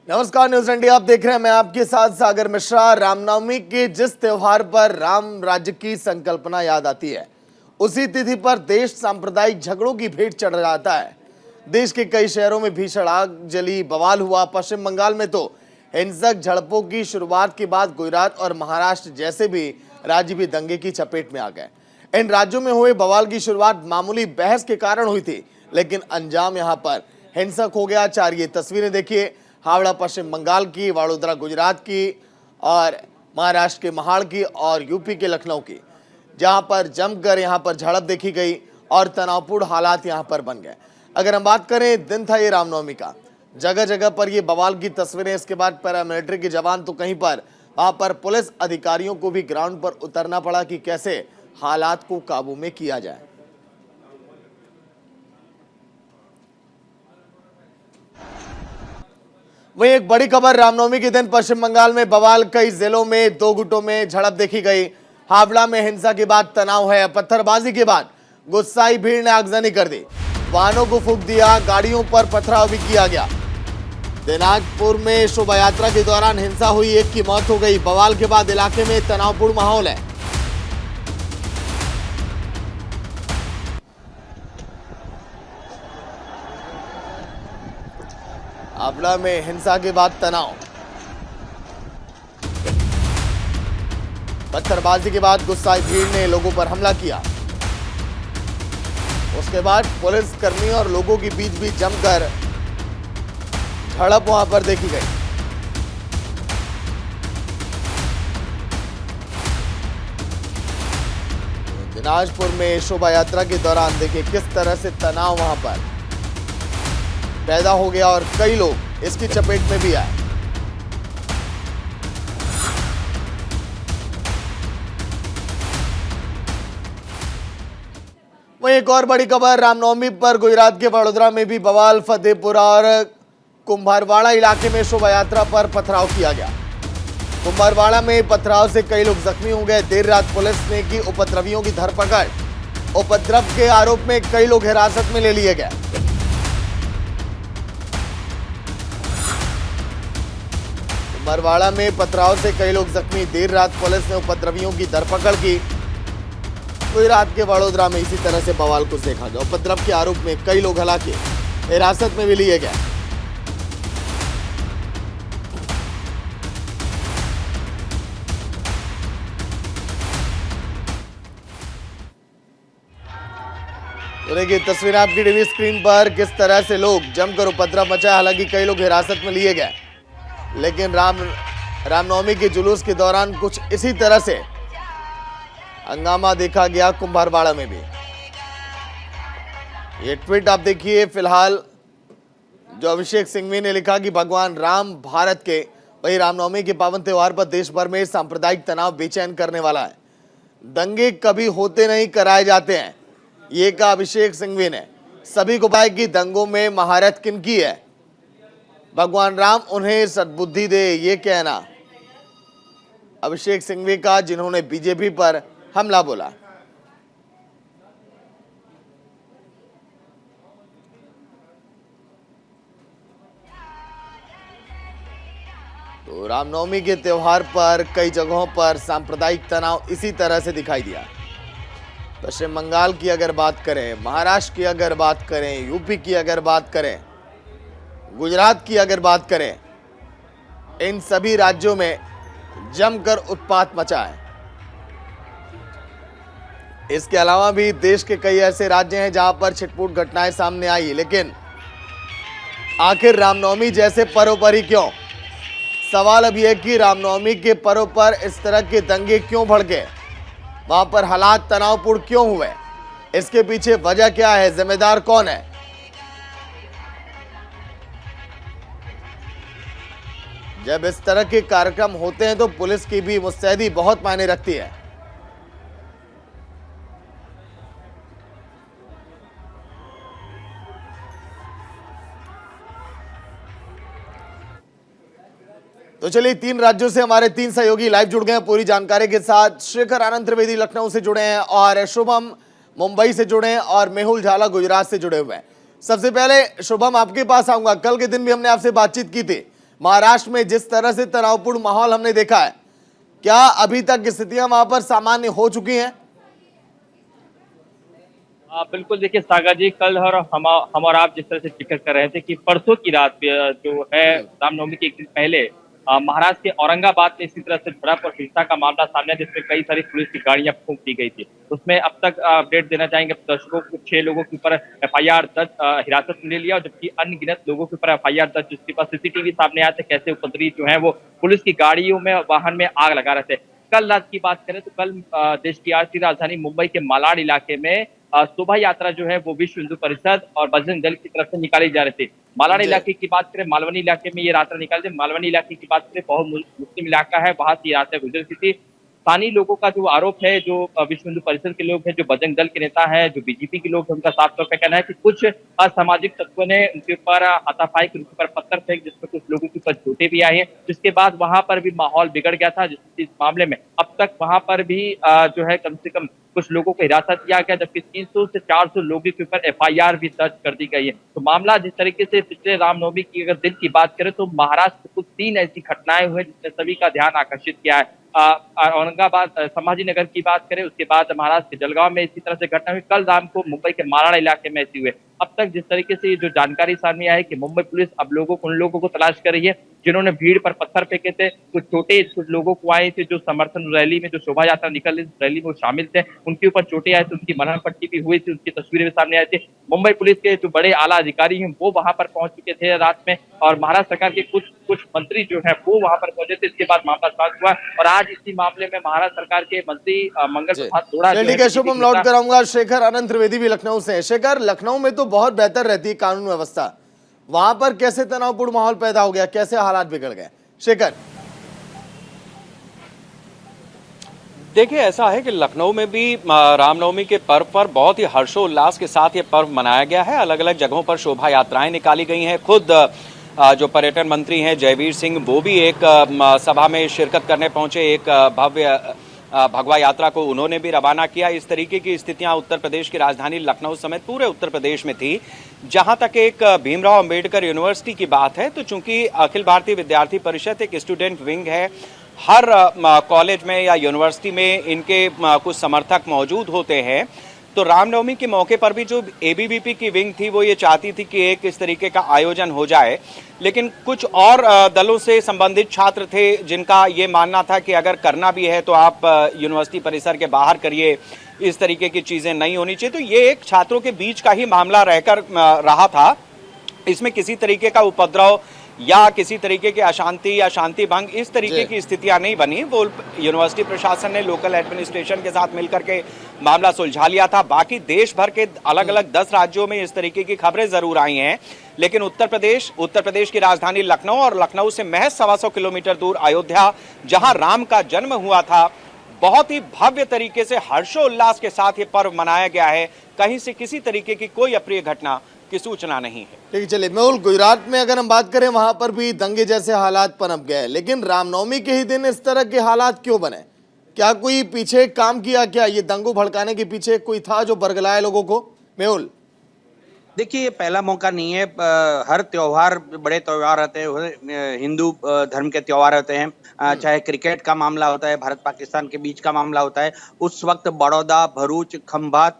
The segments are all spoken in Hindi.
नमस्कार, न्यूज इंडिया आप देख रहे हैं। मैं आपके साथ सागर मिश्रा। रामनवमी के जिस त्योहार पर राम राज्य की संकल्पना याद आती है, उसी तिथि पर देश सांप्रदायिक झगड़ों की भेंट चढ़ जाता है। देश के कई शहरों में भीषण आग जली, बवाल हुआ। पश्चिम बंगाल में तो हिंसक झड़पों की शुरुआत के बाद गुजरात और महाराष्ट्र जैसे भी राज्य भी दंगे की चपेट में आ गए। इन राज्यों में हुए बवाल की शुरुआत मामूली बहस के कारण हुई थी, लेकिन अंजाम यहां पर हिंसक हो गया। चार ये तस्वीरें देखिए, हावड़ा पश्चिम बंगाल की, वडोदरा गुजरात की, और महाराष्ट्र के महाड़ की, और यूपी के लखनऊ की, जहां पर जमकर यहां पर झड़प देखी गई और तनावपूर्ण हालात यहां पर बन गए। अगर हम बात करें, दिन था ये रामनवमी का, जगह जगह पर ये बवाल की तस्वीरें। इसके बाद पैरामिलिट्री के जवान तो कहीं पर, वहां पर पुलिस अधिकारियों को भी ग्राउंड पर उतरना पड़ा कि कैसे हालात को काबू में किया जाए। वहीं एक बड़ी खबर, रामनवमी के दिन पश्चिम बंगाल में बवाल, कई जिलों में दो गुटों में झड़प देखी गई। हावड़ा में हिंसा के बाद तनाव है। पत्थरबाजी के बाद गुस्साई भीड़ ने आगजनी कर दी, वाहनों को फूंक दिया, गाड़ियों पर पथराव भी किया गया। दिनाजपुर में शोभा यात्रा के दौरान हिंसा हुई, एक की मौत हो गई। बवाल के बाद इलाके में तनावपूर्ण माहौल है। हावड़ा में हिंसा के बाद तनाव, पत्थरबाजी के बाद गुस्साई भीड़ ने लोगों पर हमला किया। उसके बाद पुलिस कर्मियों और लोगों के बीच भी जमकर झड़प वहां पर देखी गई। दिनाजपुर में शोभा यात्रा के दौरान देखिए किस तरह से तनाव वहां पर पैदा हो गया और कई लोग इसकी चपेट में भी आए। वहीं एक और बड़ी खबर, रामनवमी पर गुजरात के वडोदरा में भी बवाल। फतेहपुरा और कुंभारवाड़ा इलाके में शोभा यात्रा पर पथराव किया गया। कुंभारवाड़ा में पथराव से कई लोग जख्मी हो गए। देर रात पुलिस ने की उपद्रवियों की धरपकड़। उपद्रव के आरोप में कई लोग हिरासत में ले लिए गए। कुंभारवाड़ा में पथराव से कई लोग जख्मी। देर रात पुलिस ने उपद्रवियों की धरपकड़ की। गुजरात के वडोदरा में इसी तरह से बवाल को देखा गया। उपद्रव के आरोप में कई लोग हालांकि हिरासत में भी लिए गए। तो देखिए तस्वीर आपकी टीवी स्क्रीन पर, किस तरह से लोग जमकर उपद्रव मचाया। हालांकि कई लोग हिरासत में लिए गए, लेकिन रामनवमी के जुलूस के दौरान कुछ इसी तरह से हंगामा देखा गया कुंभारवाड़ा में भी। ये ट्वीट आप देखिए फिलहाल, जो अभिषेक सिंघवी ने लिखा कि भगवान राम भारत के, वही रामनवमी के पावन त्योहार पर देश भर में सांप्रदायिक तनाव बेचैन करने वाला है। दंगे कभी होते नहीं, कराए जाते हैं, ये कहा अभिषेक सिंघवी ने। सभी को पता है कि दंगों में महारत किनकी है, भगवान राम उन्हें सद्बुद्धि दे, ये कहना अभिषेक सिंघवी का, जिन्होंने बीजेपी पर हमला बोला। तो रामनवमी के त्योहार पर कई जगहों पर सांप्रदायिक तनाव इसी तरह से दिखाई दिया। पश्चिम बंगाल की अगर बात करें, महाराष्ट्र की अगर बात करें, यूपी की अगर बात करें, गुजरात की अगर बात करें, इन सभी राज्यों में जमकर उत्पात मचा है। इसके अलावा भी देश के कई ऐसे राज्य हैं जहां पर छिटपुट घटनाएं सामने आई, लेकिन आखिर रामनवमी जैसे पर्व पर ही क्यों? सवाल अब यह कि रामनवमी के पर्व पर इस तरह के दंगे क्यों भड़के, वहां पर हालात तनावपूर्ण क्यों हुए, इसके पीछे वजह क्या है, जिम्मेदार कौन है? जब इस तरह के कार्यक्रम होते हैं तो पुलिस की भी मुस्तैदी बहुत मायने रखती है। तो चलिए, 3 राज्यों से हमारे 3 सहयोगी लाइव जुड़ गए हैं पूरी जानकारी के साथ। शेखर आनंद त्रिवेदी लखनऊ से जुड़े हैं, और शुभम मुंबई से जुड़े हैं, और मेहुल झाला गुजरात से जुड़े हुए हैं। सबसे पहले शुभम, आपके पास आऊंगा। कल के दिन भी हमने आपसे बातचीत की थी, महाराष्ट्र में जिस तरह से तनावपूर्ण माहौल हमने देखा है, क्या अभी तक स्थितियां वहां पर सामान्य हो चुकी हैं? बिल्कुल देखिए सागर जी, कल हम और आप जिस तरह से जिक्र कर रहे थे कि परसों की रात जो है रामनवमी के एक दिन पहले महाराष्ट्र के औरंगाबाद में इसी तरह से झड़प और हिंसा का मामला सामने आया, जिसमें कई सारी पुलिस की गाड़ियां फूंक दी गई थी। उसमें अब तक अपडेट देना चाहेंगे, दर्शकों को 6 लोगों के ऊपर एफआईआर दर्ज हिरासत में ले लिया, और जबकि अनगिनत लोगों के ऊपर एफआईआर दर्ज, जिसके पास सीसीटीवी सामने आया था कैसे उपद्रवी जो है वो पुलिस की गाड़ियों में वाहन में आग लगा रहे थे। कल रात की बात करें तो कल देश की आर्थिक राजधानी मुंबई के मालाड इलाके में शोभा यात्रा जो है वो विश्व हिंदू परिषद और बजरंग दल की तरफ से निकाली जा रही थी। मालाड इलाके की बात करें, मालवनी इलाके में ये यात्रा निकाली थी। मालवनी इलाके की बात करें, बहुत मुस्लिम इलाका है, वहां से यात्रा गुजर रही थी। स्थानीय लोगों का जो आरोप है, जो विश्व हिंदू परिषद के लोग हैं, जो बजरंग दल के नेता है, जो बीजेपी के लोग हैं, उनका साफ तौर पर कहना है कि कुछ असामाजिक तत्वों ने उनके ऊपर हाथापाई के ऊपर पत्थर फेंक, जिसमें कुछ लोगों के ऊपर चोटें भी आई हैं, जिसके बाद वहां पर भी माहौल बिगड़ गया था। इस मामले में अब तक वहां पर भी जो है कम से कम कुछ लोगों को हिरासत किया गया, जबकि 300 से 400 लोगों के ऊपर एफआईआर भी दर्ज कर दी गई है। तो मामला जिस तरीके से पिछले रामनवमी की अगर दिन की बात करें तो महाराष्ट्र में कुछ 3 ऐसी घटनाएं हुई जिसने सभी का ध्यान आकर्षित किया है। औरंगाबाद संभाजी नगर की बात करें, उसके बाद महाराष्ट्र के जलगांव में इसी तरह से घटना हुई। कल रात को मुंबई के मालाड इलाके में ऐसी हुई। अब तक जिस तरीके से जो जानकारी सामने आई है कि मुंबई पुलिस अब उन लोगों को तलाश कर रही है जिन्होंने भीड़ पर पत्थर फेंके थे। कुछ चोटें कुछ लोगों को आए थे, जो समर्थन रैली में, जो शोभा यात्रा निकल रही रैली में वो शामिल थे, उनके ऊपर चोटें आई थी, उनकी मरण पट्टी भी हुई थी, उनकी तस्वीरें भी सामने आई थी। मुंबई पुलिस के जो बड़े आला अधिकारी हैं वो वहां पर पहुंच चुके थे रात में, और महाराष्ट्र सरकार के कुछ मंत्री जो है वो वहां पर पहुंचे थे। इसके बाद मामला शांत हुआ, और आज इसी मामले में महाराष्ट्र सरकार के मंत्री मंगल प्रसाद तोड़ा ठीक है, शुभम लौट कर आऊंगा। शेखर अनंत त्रिवेदी भी लखनऊ से है। शेखर, लखनऊ में तो बहुत बेहतर रहती है कानून व्यवस्था, वहां पर कैसे तनावपूर्ण माहौल पैदा हो गया, कैसे हालात बिगड़ गए? शेखर, देखिए, ऐसा है कि लखनऊ में भी रामनवमी के पर्व पर बहुत ही हर्षोल्लास के साथ ये पर्व मनाया गया है। अलग अलग जगहों पर शोभा यात्राएं निकाली गई हैं। खुद जो पर्यटन मंत्री हैं जयवीर सिंह, वो भी एक सभा में शिरकत करने पहुंचे। एक भव्य भगवा यात्रा को उन्होंने भी रवाना किया। इस तरीके की स्थितियां उत्तर प्रदेश की राजधानी लखनऊ समेत पूरे उत्तर प्रदेश में थी। जहां तक एक भीमराव अंबेडकर यूनिवर्सिटी की बात है, तो चूंकि अखिल भारतीय विद्यार्थी परिषद एक स्टूडेंट विंग है, हर कॉलेज में या यूनिवर्सिटी में इनके कुछ समर्थक मौजूद होते हैं। तो रामनवमी के मौके पर भी जो एबीवीपी की विंग थी वो ये चाहती थी कि एक इस तरीके का आयोजन हो जाए, लेकिन कुछ और दलों से संबंधित छात्र थे जिनका ये मानना था कि अगर करना भी है तो आप यूनिवर्सिटी परिसर के बाहर करिए, इस तरीके की चीज़ें नहीं होनी चाहिए। तो ये एक छात्रों के बीच का ही मामला रहकर रहा था। इसमें किसी तरीके का उपद्रव या किसी तरीके की अशांति या शांति भंग इस तरीके की स्थितियां नहीं बनी। वो यूनिवर्सिटी प्रशासन ने लोकल एडमिनिस्ट्रेशन के साथ मिलकर के मामला सुलझा लिया था। बाकी देश भर के अलग अलग 10 राज्यों में इस तरीके की खबरें जरूर आई हैं, लेकिन उत्तर प्रदेश की राजधानी लखनऊ और लखनऊ से महज 125 किलोमीटर दूर अयोध्या, जहां राम का जन्म हुआ था, बहुत ही भव्य तरीके से हर्षोल्लास के साथ ये पर्व मनाया गया है। कहीं से किसी तरीके की कोई अप्रिय घटना की सूचना नहीं है। ठीक, चलिए मेहुल, गुजरात में अगर हम बात करें वहां पर भी दंगे जैसे हालात पनप गए, लेकिन रामनवमी के ही दिन इस तरह के हालात क्यों बने? क्या कोई पीछे काम किया? क्या ये दंगों भड़काने के पीछे कोई था जो बरगलाए लोगों को? मेहुल, देखिए, ये पहला मौका नहीं है। हर त्योहार, बड़े त्योहार रहते हैं, हिंदू धर्म के त्योहार होते हैं, चाहे क्रिकेट का मामला होता है, भारत पाकिस्तान के बीच का मामला होता है, उस वक्त बड़ौदा, भरूच, खंभात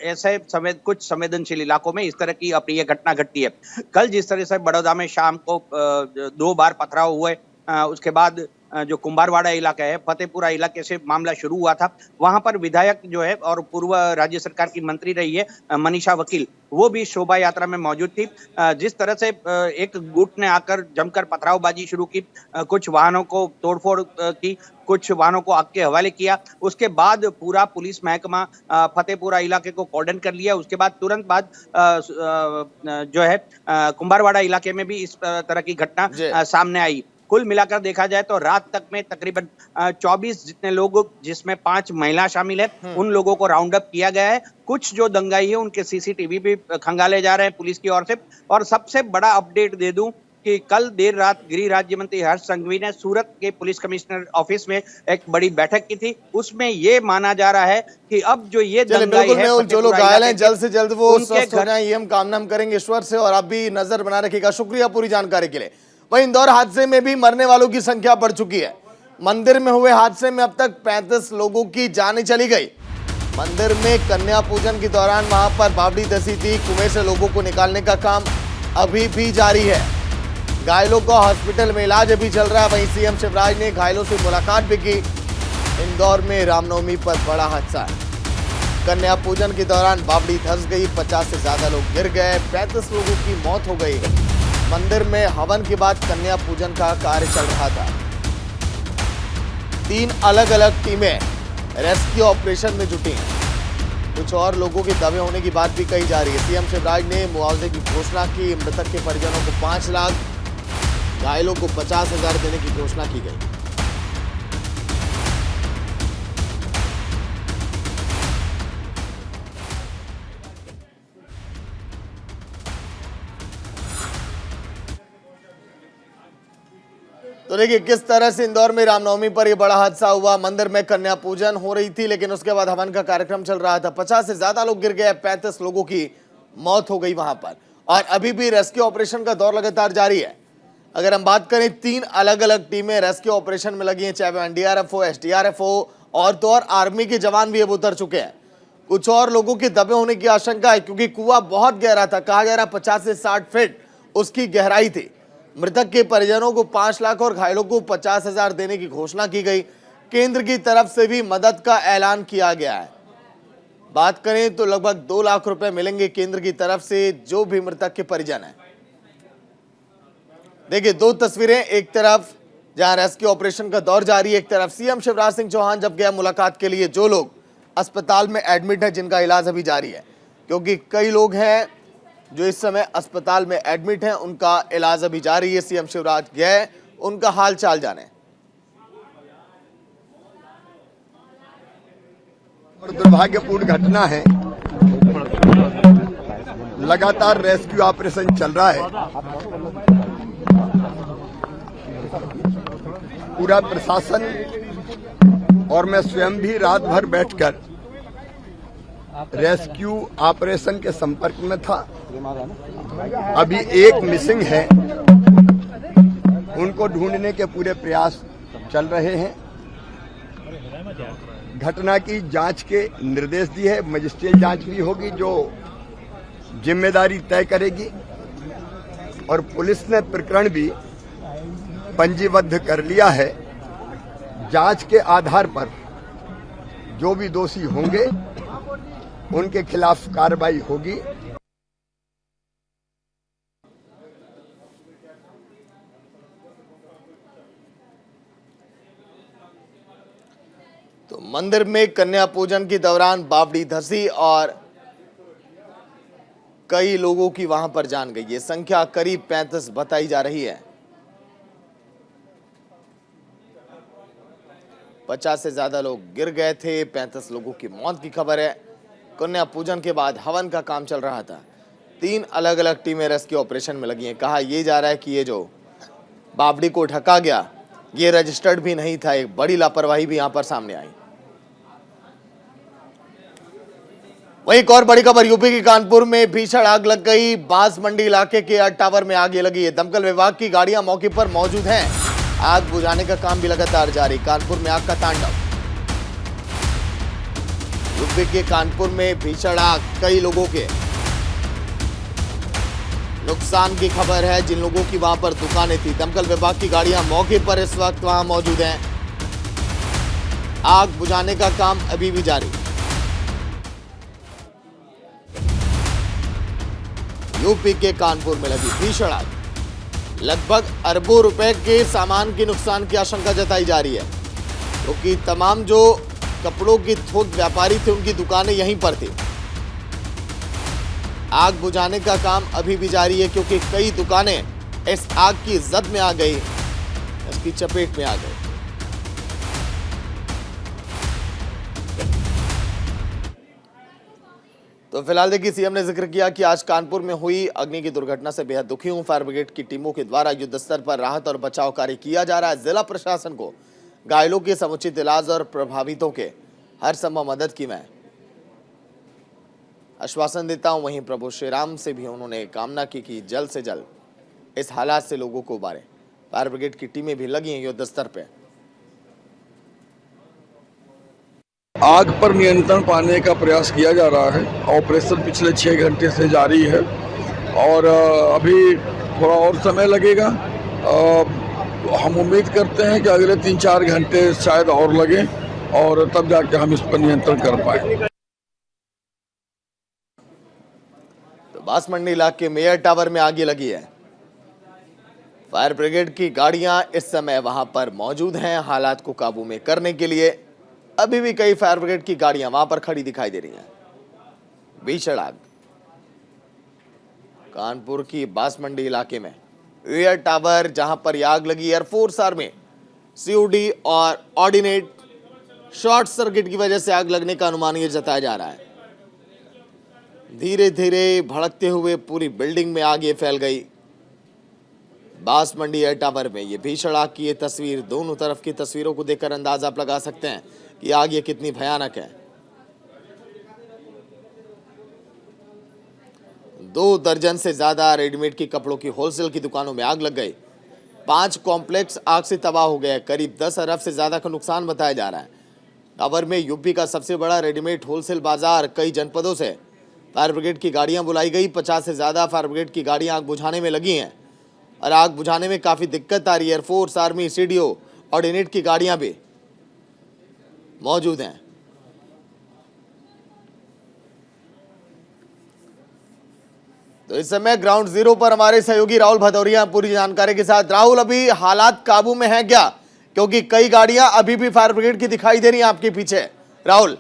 ऐसे समेत कुछ संवेदनशील इलाकों में इस तरह की अप्रिय घटना घटती है। कल जिस तरह से बड़ौदा में शाम को 2 बार पथराव हुए, उसके बाद जो कुंभारवाड़ा इलाका है, फतेहपुरा इलाके से मामला शुरू हुआ था। वहां पर विधायक जो है और पूर्व राज्य सरकार की मंत्री रही है मनीषा वकील, वो भी शोभा यात्रा में मौजूद थी। जिस तरह से एक गुट ने आकर जमकर पथरावबाजी शुरू की, कुछ वाहनों को तोड़फोड़ की, कुछ वाहनों को आग के हवाले किया। उसके बाद पूरा पुलिस महकमा फतेहपुरा इलाके को कॉर्डन कर लिया। उसके बाद तुरंत बाद जो है कुंभारवाड़ा इलाके में भी इस तरह की घटना सामने आई। कुल मिलाकर देखा जाए तो रात तक में तकरीबन 24 जितने लोग, जिसमें 5 महिला शामिल है, उन लोगों को राउंड अप किया गया है। कुछ जो दंगाई है उनके सीसीटीवी भी खंगाले जा रहे हैं पुलिस की ओर से। और सबसे बड़ा अपडेट दे दूं कि कल देर रात गृह राज्य मंत्री हर्ष संघवी ने सूरत के पुलिस कमिश्नर ऑफिस में एक बड़ी बैठक की थी। उसमें ये माना जा रहा है कि अब जो ये दंगाई है, जो लोग घायल हैं जल्द से जल्द वो स्वस्थ हो जाएं, ये हम कामना करेंगे ईश्वर से। और आप भी नजर बना रखिएगा। शुक्रिया पूरी जानकारी के लिए। वहीं इंदौर हादसे में भी मरने वालों की संख्या बढ़ चुकी है। मंदिर में हुए हादसे में अब तक 35 लोगों की जानें चली गई। मंदिर में कन्या पूजन के दौरान वहां पर बावड़ी धसी थी। कुएं से लोगों को निकालने का काम अभी भी जारी है। घायलों का हॉस्पिटल में इलाज अभी चल रहा है। वहीं सीएम शिवराज ने घायलों से मुलाकात भी की। इंदौर में रामनवमी पर बड़ा हादसा है। कन्या पूजन के दौरान बावड़ी धंस गई, 50 से ज्यादा लोग गिर गए, 35 लोगों की मौत हो गई। मंदिर में हवन के बाद कन्या पूजन का कार्य चल रहा था। 3 अलग अलग टीमें रेस्क्यू ऑपरेशन में जुटी हैं। कुछ और लोगों के दबे होने की बात भी कही जा रही है। सीएम शिवराज ने मुआवजे की घोषणा की। मृतक के परिजनों को 5 लाख, घायलों को 50,000 देने की घोषणा की गई। तो देखिए किस तरह से इंदौर में रामनवमी पर यह बड़ा हादसा हुआ। मंदिर में कन्या पूजन हो रही थी, लेकिन उसके बाद हवन का कार्यक्रम चल रहा था। 50 से ज्यादा लोग गिर गए, 35 लोगों की मौत हो गई वहां पर, और अभी भी रेस्क्यू ऑपरेशन का दौर लगातार जारी है। अगर हम बात करें, 3 अलग अलग टीमें रेस्क्यू ऑपरेशन में लगी हैं, चाहे वो एनडीआरएफ हो, एसडीआरएफ हो, और तो और आर्मी के जवान भी अब उतर चुके हैं। कुछ और लोगों के दबे होने की आशंका है, क्योंकि कुआं बहुत गहरा था। कहा जा रहा 50 से 60 फीट उसकी गहराई थी। मृतक के परिजनों को 5 लाख और घायलों को 50,000 देने की घोषणा की गई। केंद्र की तरफ से भी मदद का ऐलान किया गया है। बात करें तो लगभग 2 लाख रुपए मिलेंगे केंद्र की तरफ से जो भी मृतक के परिजन हैं। देखिए 2 तस्वीरें, एक तरफ जहां रेस्क्यू ऑपरेशन का दौर जारी है, एक तरफ सीएम शिवराज सिंह चौहान जब गया मुलाकात के लिए। जो लोग अस्पताल में एडमिट है, जिनका इलाज अभी जारी है, क्योंकि कई लोग हैं जो इस समय अस्पताल में एडमिट हैं, उनका इलाज अभी जारी है। सीएम शिवराज गए उनका हाल चाल जाने। और दुर्भाग्यपूर्ण घटना है, लगातार रेस्क्यू ऑपरेशन चल रहा है। पूरा प्रशासन और मैं स्वयं भी रात भर बैठकर रेस्क्यू ऑपरेशन के संपर्क में था। अभी एक मिसिंग है, उनको ढूंढने के पूरे प्रयास चल रहे हैं। घटना की जांच के निर्देश दिए हैं। मजिस्ट्रेट जांच भी होगी जो जिम्मेदारी तय करेगी, और पुलिस ने प्रकरण भी पंजीबद्ध कर लिया है। जांच के आधार पर जो भी दोषी होंगे उनके खिलाफ कार्रवाई होगी। तो मंदिर में कन्या पूजन के दौरान बावड़ी धसी और कई लोगों की वहां पर जान गई। ये संख्या करीब 35 बताई जा रही है। 50 से ज्यादा लोग गिर गए थे, 35 लोगों की मौत की खबर है। कन्या पूजन के बाद हवन का काम चल रहा था। 3 अलग अलग टीमें रेस्क्यू ऑपरेशन में लगी हैं। कहा यह जा रहा है कि ये जो बावड़ी को ढका गया, ये रजिस्टर्ड भी नहीं था। एक बड़ी लापरवाही भी यहां पर सामने आई। वहीं एक और बड़ी खबर, यूपी के कानपुर में भीषण आग लग गई। बांस मंडी इलाके के टावर में आग लगी है। दमकल विभाग की गाड़ियां मौके पर मौजूद हैं। आग बुझाने का काम भी लगातार जारी। कानपुर में आग का तांडव। यूपी के कानपुर में भीषण आग, कई लोगों के नुकसान की खबर है। जिन लोगों की वहां पर दुकानें थी, दमकल विभाग की गाड़ियां मौके पर इस वक्त वहां मौजूद हैं। आग बुझाने का काम अभी भी जारी। यूपी के कानपुर में लगी भीषण आग। लगभग अरबों रुपए के सामान के नुकसान की आशंका जताई जा रही है, क्योंकि तमाम जो कपड़ों के थोक व्यापारी थे उनकी दुकानें यहीं पर थी। आग बुझाने का काम अभी भी जारी है, क्योंकि कई दुकानें इस आग की जद में आ गई, इसकी चपेट में आ गई। तो फिलहाल देखिए, सीएम ने जिक्र किया कि आज कानपुर में हुई अग्नि की दुर्घटना से बेहद दुखी हूं। फायर ब्रिगेड की टीमों के द्वारा युद्ध स्तर पर राहत और बचाव कार्य किया जा रहा है। जिला प्रशासन को घायलों के समुचित इलाज और प्रभावितों के हर संभव मदद की मैं आश्वासन देता हूं। वहीं प्रभु श्री राम से भी उन्होंने कामना की कि जल्द से जल्द इस हालात से लोगों को उबारे। फायर ब्रिगेड की टीमें भी लगी हैं युद्ध स्तर पे। आग पर नियंत्रण पाने का प्रयास किया जा रहा है। ऑपरेशन पिछले 6 घंटे से जारी है और अभी थोड़ा और समय लगेगा। हम उम्मीद करते हैं कि अगले 3-4 घंटे शायद और लगे और तब जाके हम इस पर नियंत्रण कर पाए। तो बांसमंडी इलाके में एयर टावर में आग लगी है। फायर ब्रिगेड की गाड़ियां इस समय वहां पर मौजूद हैं हालात को काबू में करने के लिए। अभी भी कई फायर ब्रिगेड की गाड़ियां वहां पर खड़ी दिखाई दे रही हैं। भीषण आग कानपुर की बांसमंडी इलाके में एयर टावर जहां पर आग लगी। एयरफोर्स आर्मी सीओडी और ऑर्डिनेट शॉर्ट सर्किट की वजह से आग लगने का अनुमान ये जताया जा रहा है। धीरे धीरे भड़कते हुए पूरी बिल्डिंग में आग ये फैल गई। बांसमंडी एयर टावर में ये भीषण आग की ये तस्वीर, दोनों तरफ की तस्वीरों को देखकर अंदाजा आप लगा सकते हैं कि आग ये कितनी भयानक है। 2 दर्जन से ज्यादा रेडीमेड की कपड़ों की होलसेल की दुकानों में आग लग गई। 5 कॉम्प्लेक्स आग से तबाह हो गए। करीब 10 अरब से ज्यादा का नुकसान बताया जा रहा है। टावर में यूपी का सबसे बड़ा रेडीमेड होलसेल बाजार, कई जनपदों से फायर ब्रिगेड की गाड़ियां बुलाई गई। 50 से ज्यादा फायर ब्रिगेड की गाड़ियां आग बुझाने में लगी हैं और आग बुझाने में काफी दिक्कत आ रही है। एयरफोर्स आर्मी सीडीओ ऑर्डिनेट की गाड़ियां भी मौजूद हैं। तो इस समय ग्राउंड जीरो पर हमारे सहयोगी राहुल भदौरिया पूरी जानकारी के साथ। राहुल, अभी हालात काबू में है क्या? क्योंकि कई गाड़ियां अभी भी फायर ब्रिगेड की दिखाई दे रही हैं आपके पीछे। राहुल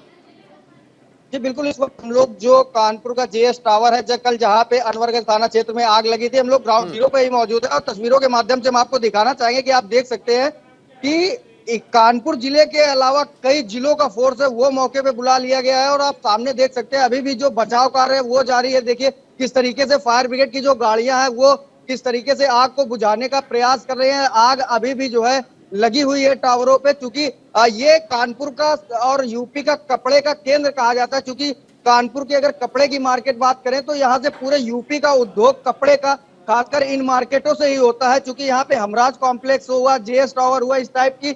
जी बिल्कुल, इस वक्त हम लोग जो कानपुर का जेएस टावर है, कल जहां पे अनवरगंज थाना क्षेत्र में आग लगी थी, हम लोग ग्राउंड जीरो पे ही मौजूद है और तस्वीरों के माध्यम से हम आपको दिखाना चाहेंगे कि आप देख सकते हैं कि कानपुर जिले के अलावा कई जिलों का फोर्स है वो मौके पे बुला लिया गया है और आप सामने देख सकते हैं अभी भी जो बचाव कार्य है वो जारी है। देखिए किस तरीके से फायर ब्रिगेड की जो गाड़ियां हैं वो किस तरीके से आग को बुझाने का प्रयास कर रहे हैं। आग अभी भी जो है लगी हुई है टावरों पे, क्योंकि ये कानपुर का और यूपी का कपड़े का केंद्र कहा जाता है। क्योंकि कानपुर की अगर कपड़े की मार्केट बात करें तो यहाँ से पूरे यूपी का उद्योग कपड़े का खासकर इन मार्केटों से ही होता है। क्योंकि यहाँ पे हमराज कॉम्प्लेक्स हुआ, जेएस टावर हुआ, इस टाइप की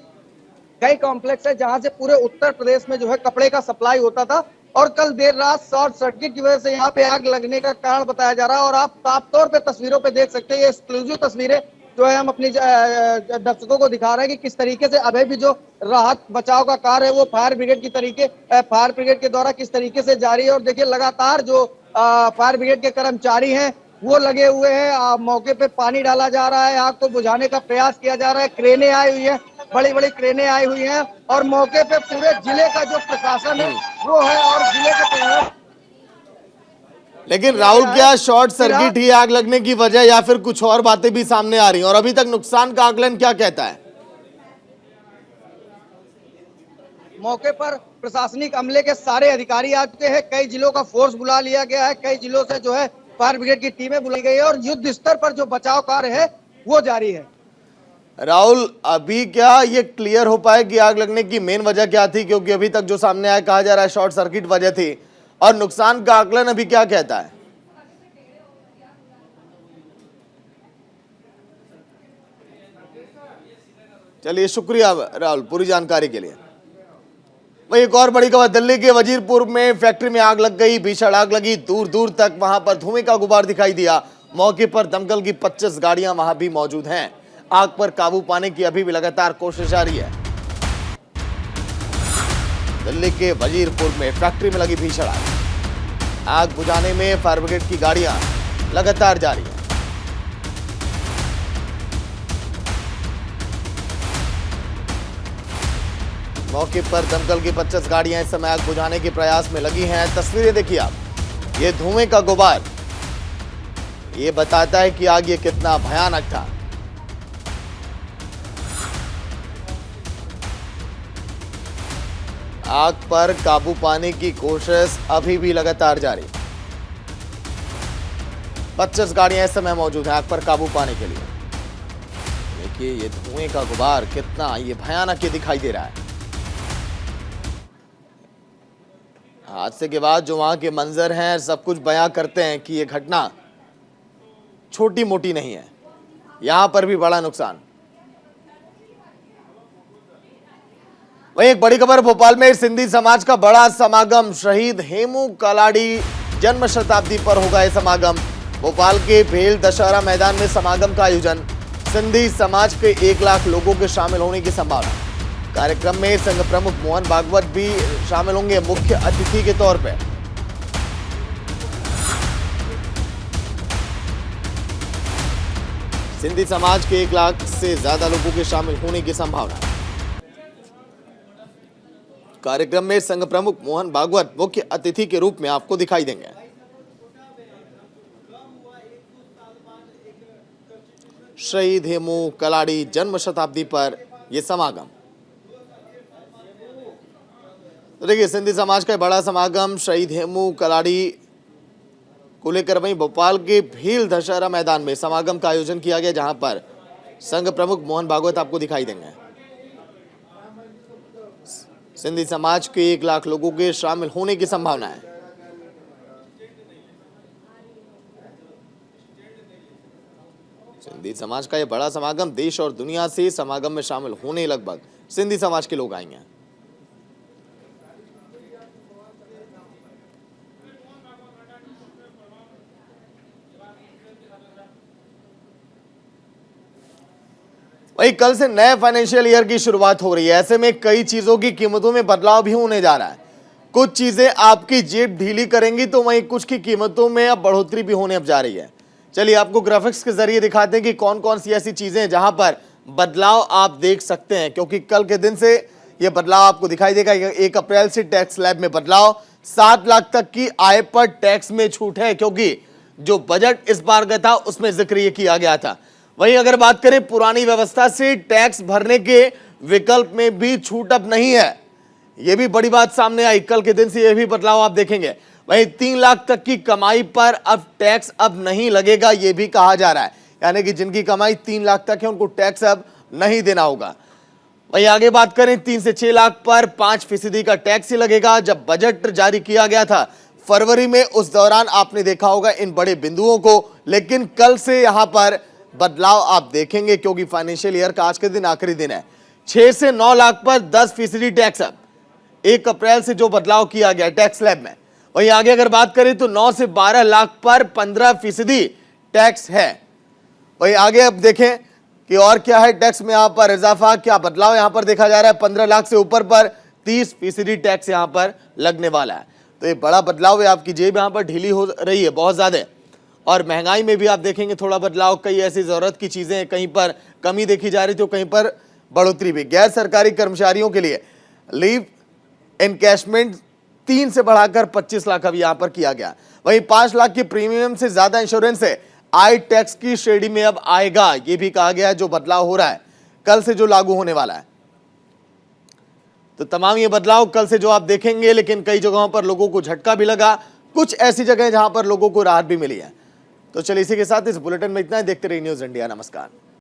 कई कॉम्प्लेक्स है जहां से पूरे उत्तर प्रदेश में जो है कपड़े का सप्लाई होता था। और कल देर रात शॉर्ट सर्किट की वजह से यहाँ पे आग लगने का कारण बताया जा रहा है। और आप साफ तौर पे तस्वीरों पे देख सकते हैं, ये एक्सक्लूसिव तस्वीरें जो है हम अपनी दर्शकों को दिखा रहे हैं कि किस तरीके से अभी भी जो राहत बचाव का कार्य है वो फायर ब्रिगेड के द्वारा किस तरीके से जारी है। और देखिए लगातार जो फायर ब्रिगेड के कर्मचारी हैं वो लगे हुए हैं। मौके पे पानी डाला जा रहा है, आग को बुझाने का प्रयास किया जा रहा है। क्रेनें आई हुई है, बड़ी बड़ी क्रेनें आई हुई हैं और मौके पे पूरे जिले का जो प्रशासन है वो है और जिले के। लेकिन राहुल, क्या शॉर्ट सर्किट ही आग लगने की वजह या फिर कुछ और बातें भी सामने आ रही हैं? और अभी तक नुकसान का आकलन क्या कहता है? मौके पर प्रशासनिक अमले के सारे अधिकारी आ चुके हैं। कई जिलों का फोर्स बुला लिया गया है, कई जिलों से जो है फायर ब्रिगेड की टीमें बुलाई गई है और युद्ध स्तर पर जो बचाव कार्य है वो जारी है। राहुल, अभी क्या ये क्लियर हो पाए कि आग लगने की मेन वजह क्या थी? क्योंकि अभी तक जो सामने आया कहा जा रहा है शॉर्ट सर्किट वजह थी, और नुकसान का आकलन अभी क्या कहता है? चलिए, शुक्रिया राहुल पूरी जानकारी के लिए। वही एक और बड़ी खबर, दिल्ली के वजीरपुर में फैक्ट्री में आग लग गई। भीषण आग लगी, दूर दूर तक वहां पर धुएं का गुबार दिखाई दिया। मौके पर दमकल की 25 गाड़ियां वहां भी मौजूद हैं। आग पर काबू पाने की अभी भी लगातार कोशिश जारी है। दिल्ली के वजीरपुर में फैक्ट्री में लगी भीषण आग बुझाने में फायर ब्रिगेड की गाड़ियां लगातार जारी है। मौके पर दमकल की 25 गाड़ियां इस समय आग बुझाने के प्रयास में लगी हैं। तस्वीरें देखिए आप, ये धुएं का गुबार ये बताता है कि आग ये कितना भयानक था। आग पर काबू पाने की कोशिश अभी भी लगातार जारी। 25 गाड़ियां इस समय मौजूद हैं आग पर काबू पाने के लिए। देखिए ये धुएं का गुबार कितना ये भयानक ये दिखाई दे रहा है। हादसे के बाद जो वहां के मंजर हैं सब कुछ बयां करते हैं कि ये घटना छोटी मोटी नहीं है। यहां पर भी बड़ा नुकसान, वहीं एक बड़ी खबर भोपाल में सिंधी समाज का बड़ा समागम, शहीद हेमू कलाड़ी जन्म शताब्दी पर होगा यह समागम। भोपाल के भेल दशहरा मैदान में समागम का आयोजन, सिंधी समाज के 1 लाख लोगों के शामिल होने की संभावना। कार्यक्रम में संघ प्रमुख मोहन भागवत भी शामिल होंगे मुख्य अतिथि के तौर पर। सिंधी समाज के 1 लाख से ज्यादा लोगों के शामिल होने की संभावना। कार्यक्रम में संघ प्रमुख मोहन भागवत मुख्य अतिथि के रूप में आपको दिखाई देंगे। शहीद हेमू कलाड़ी जन्म शताब्दी पर यह समागम। तो देखिए, सिंधी समाज का बड़ा समागम शहीद हेमू कलाड़ी को लेकर वहीं भोपाल के भेल दशहरा मैदान में समागम का आयोजन किया गया, जहां पर संघ प्रमुख मोहन भागवत आपको दिखाई देंगे। सिंधी समाज के 1 लाख लोगों के शामिल होने की संभावना है। सिंधी समाज का यह बड़ा समागम, देश और दुनिया से समागम में शामिल होने लगभग सिंधी समाज के लोग आएंगे। वही कल से नए फाइनेंशियल ईयर की शुरुआत हो रही है। ऐसे में कई चीजों की कीमतों में बदलाव भी होने जा रहा है। कुछ चीजें आपकी जेब ढीली करेंगी तो वहीं कुछ की कीमतों में अब बढ़ोतरी भी होने अब जा रही है। चलिए आपको ग्राफिक्स के जरिए दिखाते हैं कि कौन कौन सी ऐसी चीजें हैं जहां पर बदलाव आप देख सकते हैं, क्योंकि कल के दिन से यह बदलाव आपको दिखाई देगा। 1 अप्रैल से टैक्स स्लैब में बदलाव, 7 लाख तक की आय पर टैक्स में छूट है, क्योंकि जो बजट इस बार का था उसमें जिक्र यह किया गया था। वहीं अगर बात करें पुरानी व्यवस्था से टैक्स भरने के विकल्प में भी छूट अब नहीं है, यह भी बड़ी बात सामने आई। कल के दिन से यह भी बदलाव आप देखेंगे। वहीं 3 लाख तक की कमाई पर अब टैक्स अब नहीं लगेगा, यह भी कहा जा रहा है। यानी कि जिनकी कमाई 3 लाख तक है उनको टैक्स अब नहीं देना होगा। वहीं आगे बात करें 3 से 6 लाख पर 5% का टैक्स ही लगेगा। जब बजट जारी किया गया था फरवरी में, उस दौरान आपने देखा होगा इन बड़े बिंदुओं को, लेकिन कल से यहां पर बदलाव आप देखेंगे, क्योंकि फाइनेंशियल ईयर का आज के दिन आखिरी दिन है। 6 से 9 लाख पर 10% टैक्स अब 1 अप्रैल से जो बदलाव किया गया टैक्स स्लैब में। वहीं आगे अगर बात करें तो 9 से 12 लाख पर 15% टैक्स है। वहीं आगे अब देखें कि और क्या है टैक्स में यहां पर इजाफा, क्या बदलाव यहां पर देखा जा रहा है। 15 लाख से ऊपर पर 30% टैक्स यहां पर लगने वाला है। तो ये बड़ा बदलाव है, आपकी जेब यहां पर ढीली हो रही है बहुत ज्यादा। और महंगाई में भी आप देखेंगे थोड़ा बदलाव। कई ऐसी जरूरत की चीजें कहीं पर कमी देखी जा रही थी, तो कहीं पर बढ़ोतरी भी। गैर सरकारी कर्मचारियों के लिए लीव एनकैशमेंट 3 से बढ़ाकर 25 लाख अब यहां पर किया गया। वहीं 5 लाख के प्रीमियम से ज्यादा इंश्योरेंस है आय टैक्स की श्रेणी में अब आएगा, यह भी कहा गया है। जो बदलाव हो रहा है कल से जो लागू होने वाला है, तो तमाम ये बदलाव कल से जो आप देखेंगे। लेकिन कई जगहों पर लोगों को झटका भी लगा, कुछ ऐसी जगह जहां पर लोगों को राहत भी मिली है। तो चलिए इसी के साथ इस बुलेटिन में इतना ही। देखते रहिए न्यूज़ इंडिया। नमस्कार।